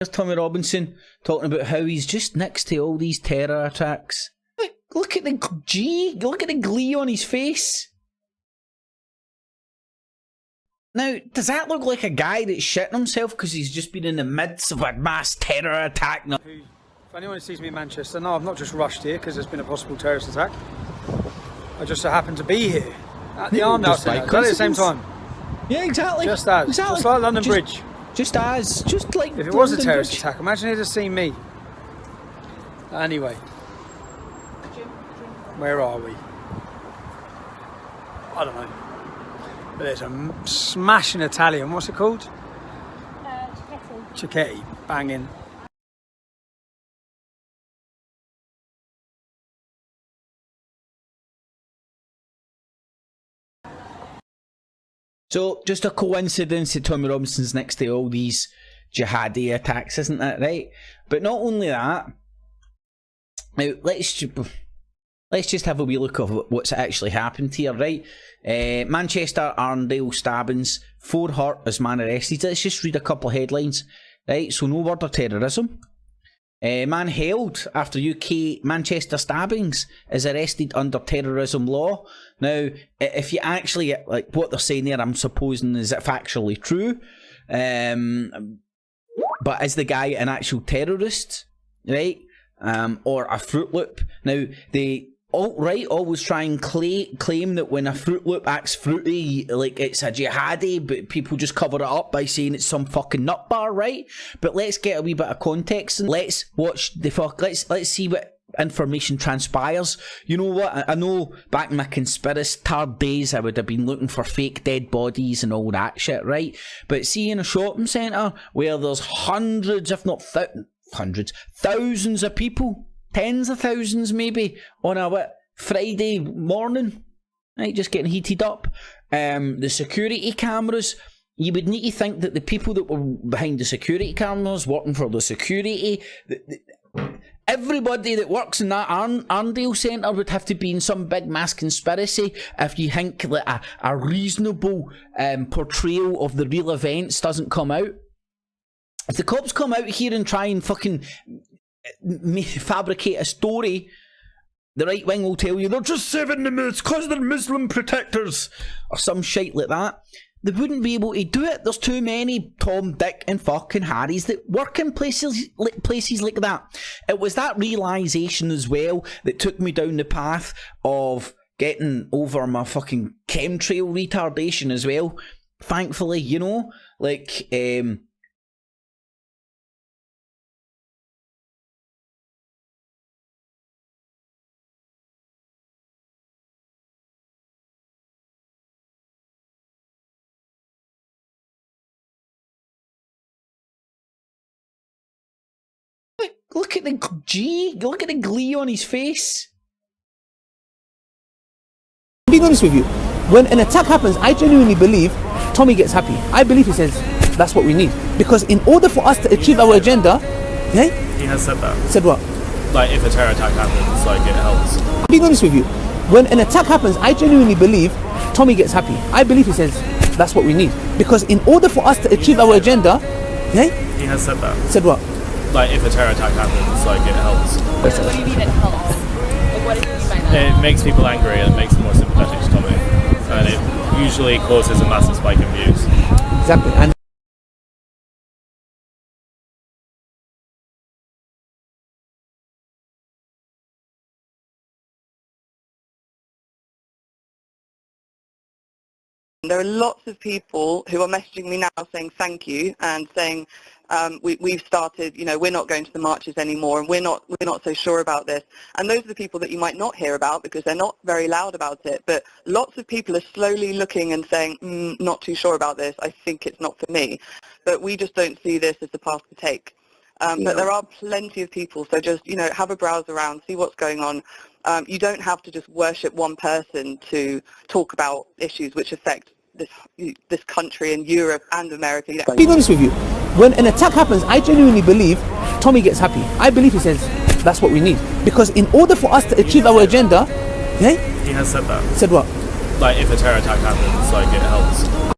There's Tommy Rabbison talking about how he's just next to all these terror attacks. Look at the glee on his face. Now, does that look like a guy that's shitting himself because he's just been in the midst of a mass terror attack? If anyone who sees me in Manchester, no, I've not just rushed here because there's been a possible terrorist attack. I just so happened to be here at the Arndale Centre at the same time. Yeah, exactly. Just like London Bridge. Just like if it was a terrorist attack, imagine he'd have seen me. Anyway, where are we? I don't know. But there's a smashing Italian. What's it called? Cicchetti. Banging. So, just a coincidence that Tommy Rabbison's next to all these jihadi attacks, isn't that right? But not only that, now let's just have a wee look of what's actually happened here, right? Manchester Arndale stabbings, 4 hurt as man arrested. Let's just read a couple of headlines, right? So, no word of terrorism. Man held after UK Manchester stabbings is arrested under terrorism law. Now, if you actually, like what they're saying there, I'm supposing is it factually true. But is the guy an actual terrorist, right? Or a Fruit Loop? Now, the alt-right always try and claim that when a Fruit Loop acts fruity, like it's a jihadi, but people just cover it up by saying it's some fucking nut bar, right? But let's get a wee bit of context and let's watch the let's see what information transpires. You know what? I know back in my conspiracist days I would have been looking for fake dead bodies and all that shit, right? But see, in a shopping centre where there's hundreds, if not thousands of people, tens of thousands maybe, on a Friday morning, right, just getting heated up. The security cameras, you would need to think that the people that were behind the security cameras, working for the security, everybody that works in that Arndale Centre would have to be in some big mass conspiracy if you think that a reasonable portrayal of the real events doesn't come out. If the cops come out here and try and fucking fabricate a story, the right wing will tell you they're just saving them, it's because they're Muslim protectors or some shit like that. They wouldn't be able to do it. There's too many Tom, Dick and fucking Harrys that work in places like that. It was that realisation as well that took me down the path of getting over my fucking chemtrail retardation as well, thankfully, you know, like look at the glee on his face. Being honest with you, when an attack happens, I genuinely believe Tommy gets happy. I believe he says that's what we need, because in order for us to achieve our agenda, yeah, he has said that. Said what? Like if a terror attack happens, like it helps. Being honest with you, when an attack happens, I genuinely believe Tommy gets happy. I believe he says that's what we need, because in order for us to achieve our agenda, yeah, he has said that. Said what? Like if a terror attack happens, like it helps. What do you mean it helps? Like, what do you mean by that? It makes people angry and makes them more sympathetic to Tommy, and it usually causes a massive spike in views. Exactly. And there are lots of people who are messaging me now saying thank you and saying we've started, you know, we're not going to the marches anymore and we're not so sure about this. And those are the people that you might not hear about because they're not very loud about it. But lots of people are slowly looking and saying, not too sure about this. I think it's not for me. But we just don't see this as the path to take. But there are plenty of people. So just, you know, have a browse around, see what's going on. You don't have to just worship one person to talk about issues which affect this country and Europe and America. You know. being honest with you, when an attack happens, I genuinely believe Tommy gets happy. I believe he says that's what we need, because in order for us to achieve our agenda, yeah, he has said that. Said what? Like if a terror attack happens, like it helps.